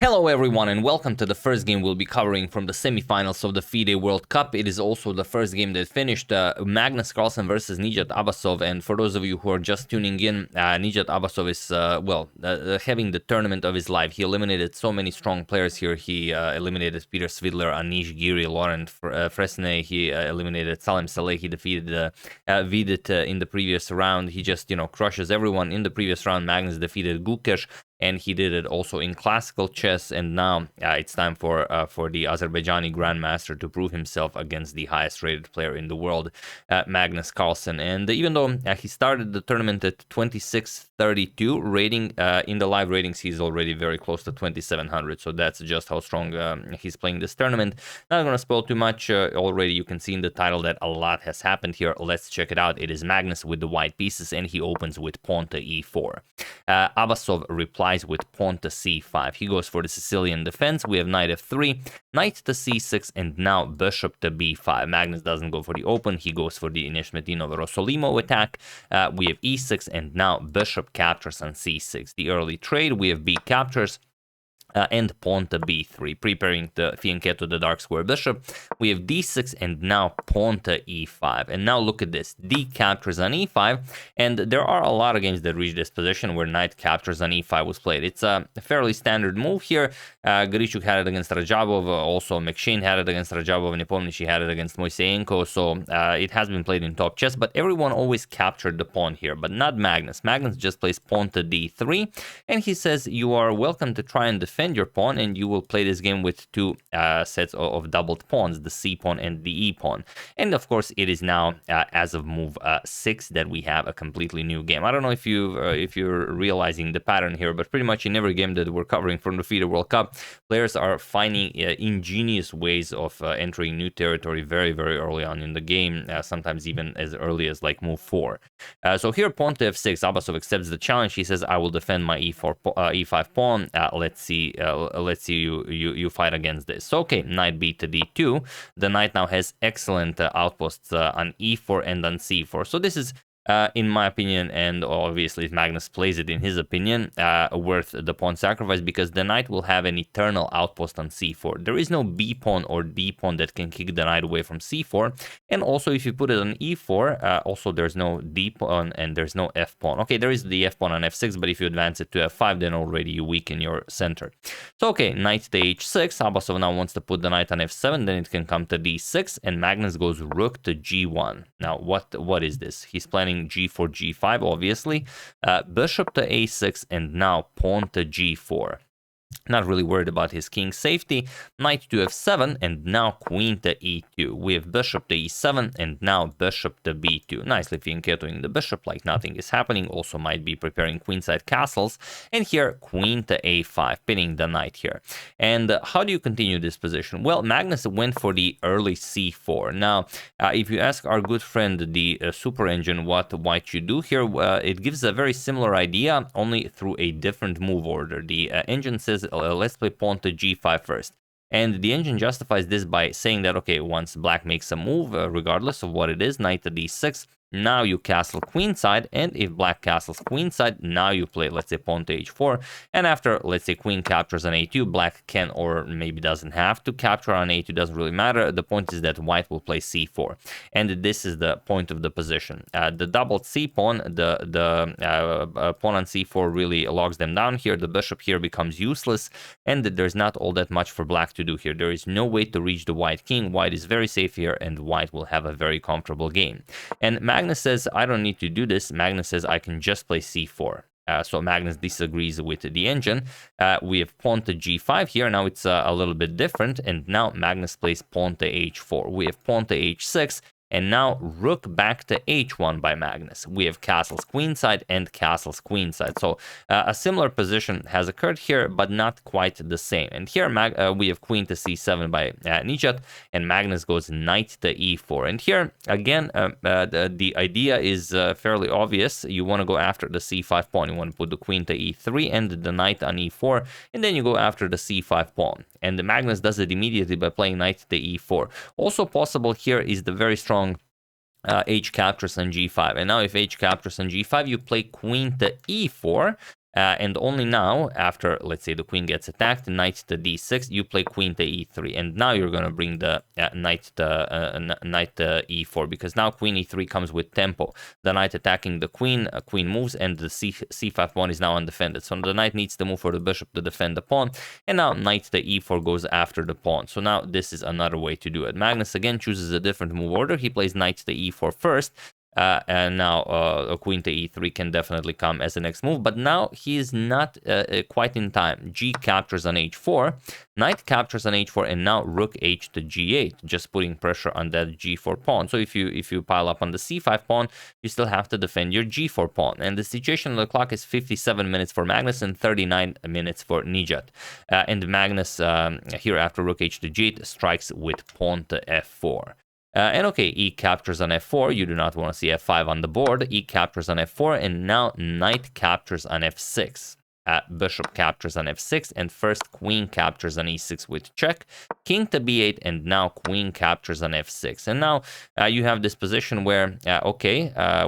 Hello everyone and welcome to the first game we'll be covering from the semifinals of the FIDE World Cup. It is also the first game that finished Magnus Carlsen versus Nijat Abasov, and for those of you who are just tuning in, Nijat Abasov is having the tournament of his life. He eliminated so many strong players here. He eliminated Peter Svidler, Anish Giri, Laurent Fresnay. He eliminated Salim Saleh. He defeated Vidit in the previous round. He just, crushes everyone. In the previous round, Magnus defeated Gukesh, and he did it also in classical chess, and now it's time for the Azerbaijani grandmaster to prove himself against the highest rated player in the world, Magnus Carlsen. And even though he started the tournament at 2632 rating, in the live ratings he's already very close to 2700, so that's just how strong he's playing this tournament. Not gonna spoil too much. Already you can see in the title that a lot has happened here. Let's check it out. It is Magnus with the white pieces, and he opens with pawn to e4. Abasov replies with pawn to c5. He goes for the Sicilian defense. We have knight f3, knight to c6, and now bishop to b5. Magnus doesn't go for the open. He goes for the Nimzovich-Rossolimo attack. We have e6, and now bishop captures on c6. The early trade, we have b captures, and pawn to b3, preparing the fianchetto, the dark square bishop. We have d6, and now pawn to e5. And now look at this, d captures on e5, and there are a lot of games that reach this position where knight captures on e5 was played. It's a fairly standard move here. Grishuk had it against Rajabov, also McShane had it against Rajabov, and Nepomniachtchi had it against Moiseyenko, so it has been played in top chess, but everyone always captured the pawn here, but not Magnus. Magnus just plays pawn to d3, and he says, you are welcome to try and defend your pawn, and you will play this game with two sets of doubled pawns, the c pawn and the e pawn. And of course it is now as of move 6 that we have a completely new game. I don't know if you're realizing the pattern here, but pretty much in every game that we're covering from the FIDE World Cup, players are finding ingenious ways of entering new territory very, very early on in the game, sometimes even as early as like move 4. So here pawn to f6, Abasov accepts the challenge. He says, I will defend my e5 pawn. Let's see you fight against this. So, okay, knight b to d2. The knight now has excellent outposts on e4 and on c4. So this is, in my opinion, and obviously if Magnus plays it in his opinion, worth the pawn sacrifice, because the knight will have an eternal outpost on c4. There is no b pawn or d pawn that can kick the knight away from c4, and also if you put it on e4, also there's no d pawn and there's no f pawn. Okay, there is the f pawn on f6, but if you advance it to f5, then already you weaken your center. So okay, knight to h6. Abasov now wants to put the knight on f7, then it can come to d6, and Magnus goes rook to g1. Now what is this? He's planning g4, g5, obviously, bishop to a6, and now pawn to g4. Not really worried about his king's safety. Knight to f7, and now queen to e2. We have bishop to e7, and now bishop to b2. Nicely fianchettoing the bishop like nothing is happening. Also might be preparing queenside castles. And here, queen to a5, pinning the knight here. And how do you continue this position? Well, Magnus went for the early c4. Now, if you ask our good friend, the Super Engine, what white should do here, it gives a very similar idea, only through a different move order. The engine says, let's play pawn to g5 first. And the engine justifies this by saying that, okay, once black makes a move, regardless of what it is, knight to d6, now you castle queenside, and if black castles queenside, now you play, let's say, pawn to h4, and after, let's say, queen captures on a2, black can or maybe doesn't have to capture on a2, doesn't really matter. The point is that white will play c4, and this is the point of the position. The doubled c pawn, the pawn on c4 really logs them down here. The bishop here becomes useless, and there's not all that much for black to do here. There is no way to reach the white king. White is very safe here, and white will have a very comfortable game. And Magnus says, I don't need to do this. Magnus says, I can just play c4. So Magnus disagrees with the engine. We have pawn to g5 here. Now it's a little bit different. And now Magnus plays pawn to h4. We have pawn to h6. And now rook back to h1 by Magnus. We have castles queenside and castles queenside. So a similar position has occurred here, but not quite the same. And here we have queen to c7 by Nijat, and Magnus goes knight to e4. And here, again, the idea is fairly obvious. You want to go after the c5 pawn. You want to put the queen to e3 and the knight on e4, and then you go after the c5 pawn. And the Magnus does it immediately by playing knight to e4. Also possible here is the very strong h captures on g5. And now if h captures on g5, you play queen to e4, And only now, after, let's say, the queen gets attacked, knight to d6, you play queen to e3, and now you're going to bring the knight to e4, because now queen e3 comes with tempo. The knight attacking the queen, queen moves, and the c5 pawn is now undefended. So the knight needs to move for the bishop to defend the pawn, and now knight to e4 goes after the pawn. So now this is another way to do it. Magnus again chooses a different move order. He plays knight to e4 first, and now a queen to e3 can definitely come as the next move, but now he is not quite in time. G captures on h4, knight captures on h4, and now rook h to g8, just putting pressure on that g4 pawn. So if you pile up on the c5 pawn, you still have to defend your g4 pawn. And the situation on the clock is 57 minutes for Magnus and 39 minutes for Nijat. And Magnus here after rook h to g8 strikes with pawn to f4. And okay, e captures on f4. You do not want to see f5 on the board. E captures on f4, and now knight captures on f6. Bishop captures on f6, and first queen captures on e6 with check, king to b8, and now queen captures on f6. And now you have this position where,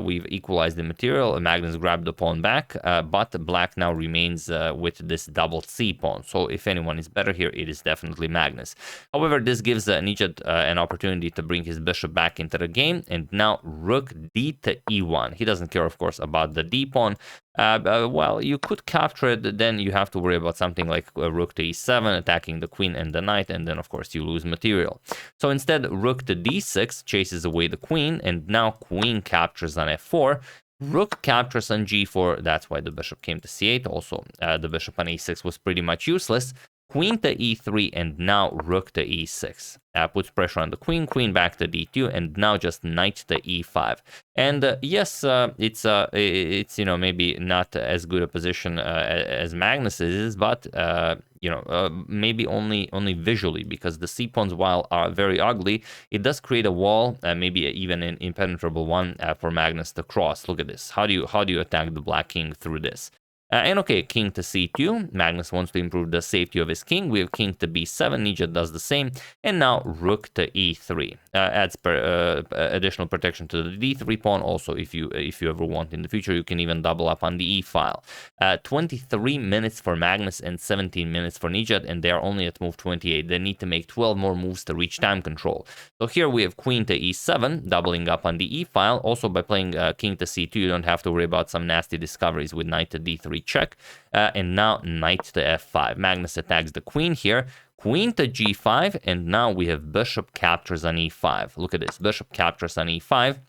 we've equalized the material, Magnus grabbed the pawn back, but black now remains with this double c pawn. So if anyone is better here, it is definitely Magnus. However, this gives Nijat an opportunity to bring his bishop back into the game, and now rook d to e1. He doesn't care, of course, about the d pawn. Well, you could capture it, then you have to worry about something like rook to e7, attacking the queen and the knight, and then, of course, you lose material. So instead, rook to d6 chases away the queen, and now queen captures on f4. Rook captures on g4, that's why the bishop came to c8. Also, the bishop on e6 was pretty much useless. Queen to e3, and now rook to e6. Puts pressure on the queen, queen back to d2, and now just knight to e5. And yes, it's maybe not as good a position as Magnus is, but maybe only visually, because the c pawns, while are very ugly, it does create a wall, maybe even an impenetrable one for Magnus to cross. Look at this. How do you attack the black king through this? And okay, king to c2. Magnus wants to improve the safety of his king. We have king to b7. Nijat does the same. And now rook to e3. Adds additional protection to the d3 pawn. Also, if you ever want in the future, you can even double up on the e file. 23 minutes for Magnus and 17 minutes for Nijat, and they are only at move 28. They need to make 12 more moves to reach time control. So here we have queen to e7, doubling up on the e file. Also, by playing king to c2, you don't have to worry about some nasty discoveries with knight to d3 check, and now knight to f5. Magnus attacks the queen here, queen to g5, and now we have bishop captures on e5. Look at this, bishop captures on e5.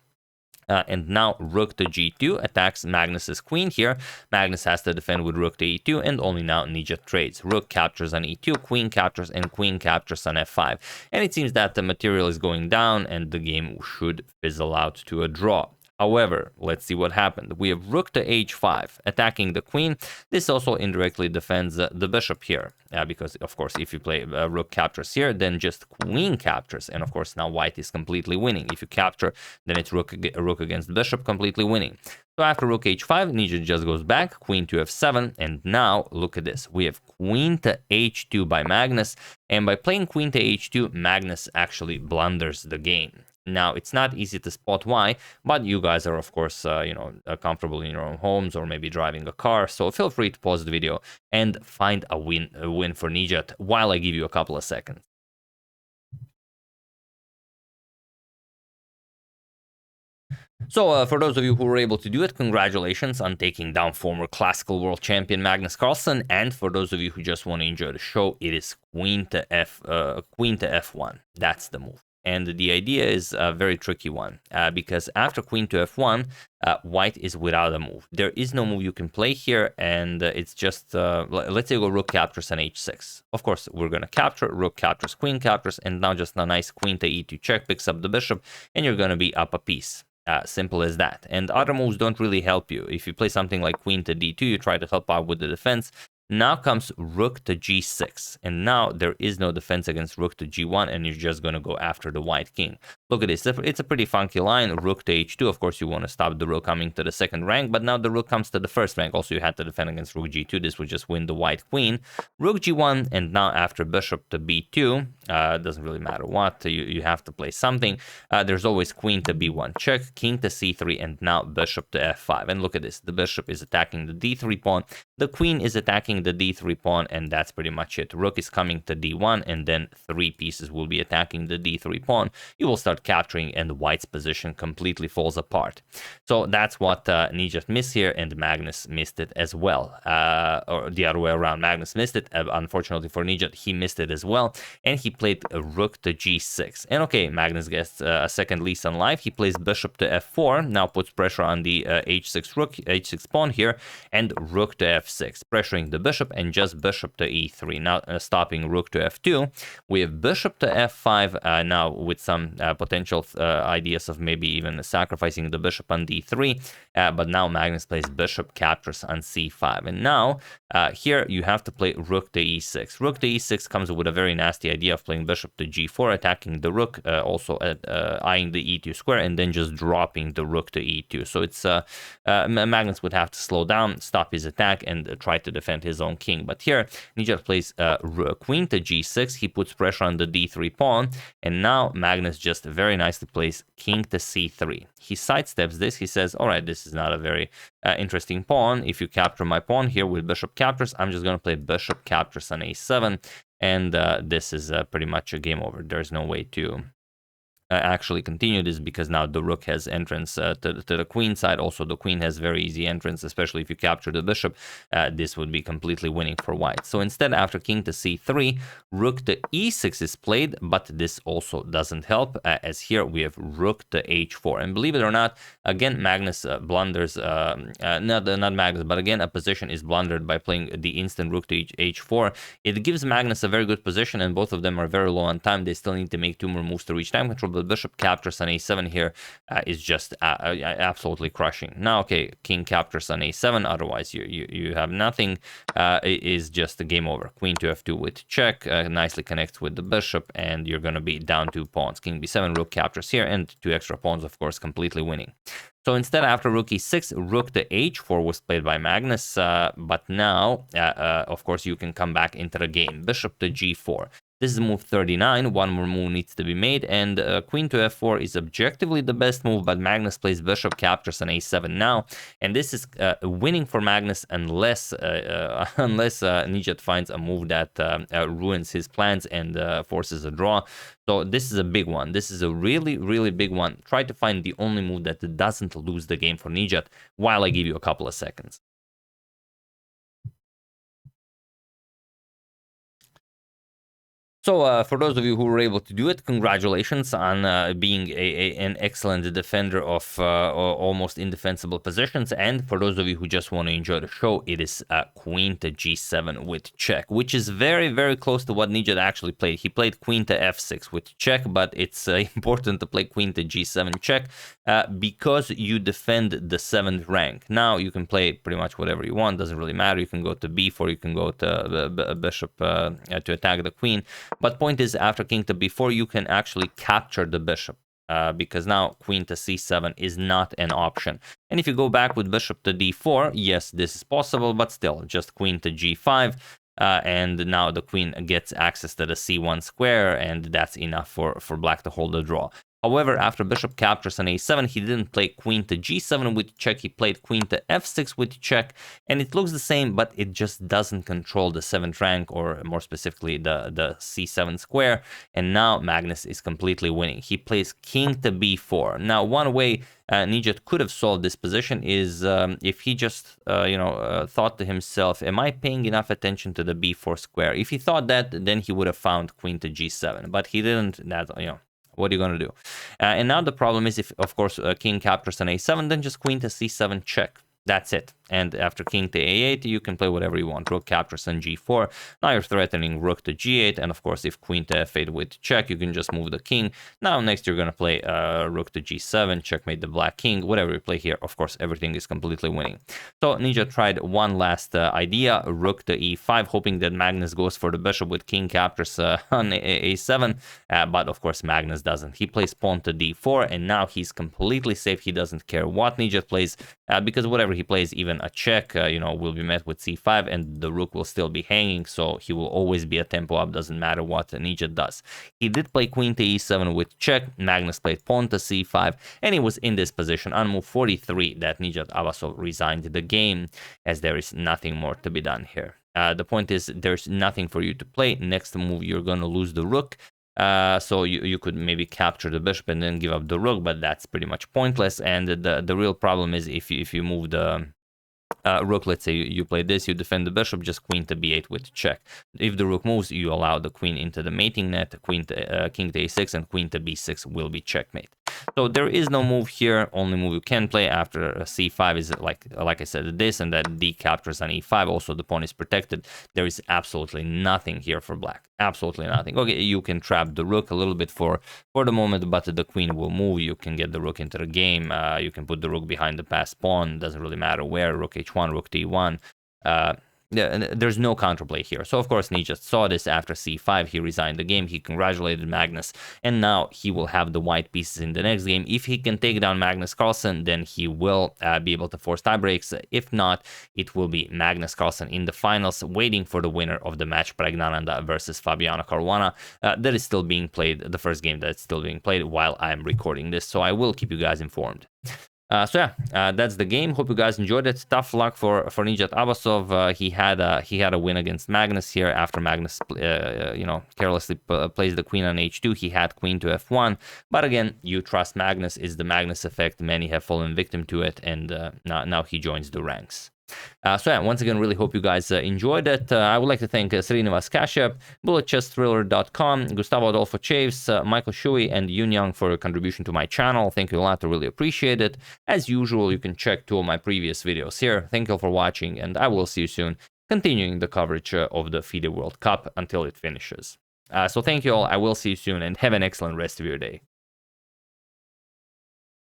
And now rook to g2 attacks Magnus's queen here. Magnus has to defend with rook to e2, and only now Nijat trades. Rook captures on e2, queen captures, and queen captures on f5. And it seems that the material is going down, and the game should fizzle out to a draw. However, let's see what happened. We have rook to h5, attacking the queen. This also indirectly defends the bishop here, because, of course, if you play rook captures here, then just queen captures. And, of course, now white is completely winning. If you capture, then it's rook against bishop, completely winning. So after rook h5, Nijat just goes back, queen to f7, and now, look at this. We have queen to h2 by Magnus, and by playing queen to h2, Magnus actually blunders the game. Now, it's not easy to spot why, but you guys are, of course, comfortable in your own homes or maybe driving a car, so feel free to pause the video and find a win for Nijat while I give you a couple of seconds. So, for those of you who were able to do it, congratulations on taking down former classical world champion Magnus Carlsen. And for those of you who just want to enjoy the show, it is queen to f1. That's the move. And the idea is a very tricky one, because after queen to f1, white is without a move. There is no move you can play here, and it's just, let's say we go rook captures on h6. Of course, we're going to capture, rook captures, queen captures, and now just a nice queen to e2 check picks up the bishop, and you're going to be up a piece. Simple as that. And other moves don't really help you. If you play something like queen to d2, you try to help out with the defense. Now comes rook to g6, and now there is no defense against rook to g1, and you're just going to go after the white king. Look at this, it's a pretty funky line. Rook to h2, of course you want to stop the rook coming to the second rank, but now the rook comes to the first rank. Also, you had to defend against rook g2, this would just win the white queen. Rook g1, and now after bishop to b2, doesn't really matter what, you have to play something. There's always queen to b1 check, king to c3, and now bishop to f5. And look at this, the bishop is attacking the d3 pawn, the queen is attacking the d3 pawn, and that's pretty much it. Rook is coming to d1, and then 3 pieces will be attacking the d3 pawn. You will start capturing, and white's position completely falls apart. So that's what Nijat missed here, and Magnus missed it as well. Or the other way around, Magnus missed it. Unfortunately for Nijat, he missed it as well, and he played a rook to g6. And okay, Magnus gets a second lease on life. He plays bishop to f4, now puts pressure on the h6 rook, h6 pawn here, and rook to f6, pressuring the bishop, and just bishop to e3. Now stopping rook to f2. We have bishop to f5 now with some potential ideas of maybe even sacrificing the bishop on d3, but now Magnus plays bishop captures on c5. And now here you have to play rook to e6. Rook to e6 comes with a very nasty idea of playing bishop to g4, attacking the rook, also eyeing the e2 square, and then just dropping the rook to e2. So it's Magnus would have to slow down, stop his attack, and try to defend his own king. But here Nijat plays rook, queen to g6. He puts pressure on the d3 pawn, and now Magnus just very nicely plays king to c3. He sidesteps this. He says, all right, this is not a very interesting pawn. If you capture my pawn here with bishop captures, I'm just going to play bishop captures on a7, and this is pretty much a game over. There's no way to actually continue this, because now the rook has entrance to the queen side. Also, the queen has very easy entrance, especially if you capture the bishop. This would be completely winning for white. So instead, after king to c3, rook to e6 is played, but this also doesn't help, as here we have rook to h4. And believe it or not, again, Magnus blunders, not Magnus, but again, a position is blundered by playing the instant rook to h4. It gives Magnus a very good position, and both of them are very low on time. They still need to make 2 more moves to reach time control. The bishop captures on a7 here is just absolutely crushing. Now, okay, king captures on a7, otherwise you have nothing. It is just a game over. Queen to f2 with check, nicely connects with the bishop, and you're going to be down 2 pawns. King b7, rook captures here, and 2 extra pawns, of course, completely winning. So instead, after rook e6, rook to h4 was played by Magnus, but now, of course, you can come back into the game. Bishop to g4. This is move 39, 1 more move needs to be made, and queen to f4 is objectively the best move, but Magnus plays bishop captures on a7 now, and this is winning for Magnus unless Nijat finds a move that ruins his plans and forces a draw. So this is a big one. This is a really, really big one. Try to find the only move that doesn't lose the game for Nijat while I give you a couple of seconds. So for those of you who were able to do it, congratulations on being an excellent defender of almost indefensible positions. And for those of you who just want to enjoy the show, it is queen to g7 with check, which is very, very close to what Nijat actually played. He played queen to f6 with check, but it's important to play queen to g7 check because you defend the 7th rank. Now you can play pretty much whatever you want, doesn't really matter. You can go to b4, you can go to bishop to attack the queen. But point is, after king to b4, you can actually capture the bishop because now queen to c7 is not an option. And if you go back with bishop to d4, yes, this is possible, but still, just queen to g5. And now the queen gets access to the c1 square, and that's enough for black to hold the draw. However, after bishop captures on a7, he didn't play queen to g7 with check, he played queen to f6 with check, and it looks the same, but it just doesn't control the 7th rank, or more specifically the c7 square, and now Magnus is completely winning. He plays king to b4. Now, one way Nijat could have solved this position is if he just, thought to himself, am I paying enough attention to the b4 square? If he thought that, then he would have found queen to g7, but he didn't. That, what are you going to do? And now the problem is, if, of course, king captures on a7, then just queen to c7 check. That's it. And after king to a8, you can play whatever you want. Rook captures on g4. Now you're threatening rook to g8. And of course, if queen to f8 with check, you can just move the king. Now next, you're going to play rook to g7, checkmate the black king. Whatever you play here, of course, everything is completely winning. So Nijat tried one last idea, rook to e5, hoping that Magnus goes for the bishop with king captures on a7. But of course, Magnus doesn't. He plays pawn to d4, and now he's completely safe. He doesn't care what Nijat plays because whatever he plays even a check, you know, will be met with c5, and the rook will still be hanging, so he will always be a tempo up, doesn't matter what Nijat does. He did play queen to e7 with check, Magnus played pawn to c5, and he was in this position on move 43 that Nijat Abasov resigned the game, as there is nothing more to be done here. The point is, there's nothing for you to play. Next move, you're going to lose the rook. So you could maybe capture the bishop and then give up the rook, but that's pretty much pointless. And the real problem is if you move the rook, let's say you play this, you defend the bishop, just queen to b8 with check. If the rook moves, you allow the queen into the mating net, king to a6, and queen to b6 will be checkmate. So there is no move here. Only move you can play after c5 is like I said, this, and that d captures on e5. Also, the pawn is protected. There is absolutely nothing here for black. Absolutely nothing. Okay, you can trap the rook a little bit for the moment, but the queen will move. You can get the rook into the game. You can put the rook behind the passed pawn. Doesn't really matter where. Rook h1, rook d1. There's no counterplay here. So, of course, Nijat saw this after c5. He resigned the game. He congratulated Magnus. And now he will have the white pieces in the next game. If he can take down Magnus Carlsen, then he will be able to force tiebreaks. If not, it will be Magnus Carlsen in the finals, waiting for the winner of the match, Pragnananda versus Fabiano Caruana. That is still being played, the first game that's still being played while I'm recording this. So I will keep you guys informed. So yeah, that's the game. Hope you guys enjoyed it. Tough luck for Nijat Abasov. He had a win against Magnus here after Magnus, you know, carelessly plays the queen on h2. He had queen to f1, but again, you trust Magnus. Is the Magnus effect. Many have fallen victim to it, and now he joins the ranks. So yeah, once again, really hope you guys enjoyed it. I would like to thank Serena Vaskashep, BulletChessThriller.com, Gustavo Adolfo Chaves, Michael Shui, and Yun Yang for your contribution to my channel. Thank you a lot. I really appreciate it. As usual, you can check 2 of my previous videos here. Thank you all for watching, and I will see you soon, continuing the coverage of the FIDE World Cup until it finishes. So thank you all. I will see you soon, and have an excellent rest of your day.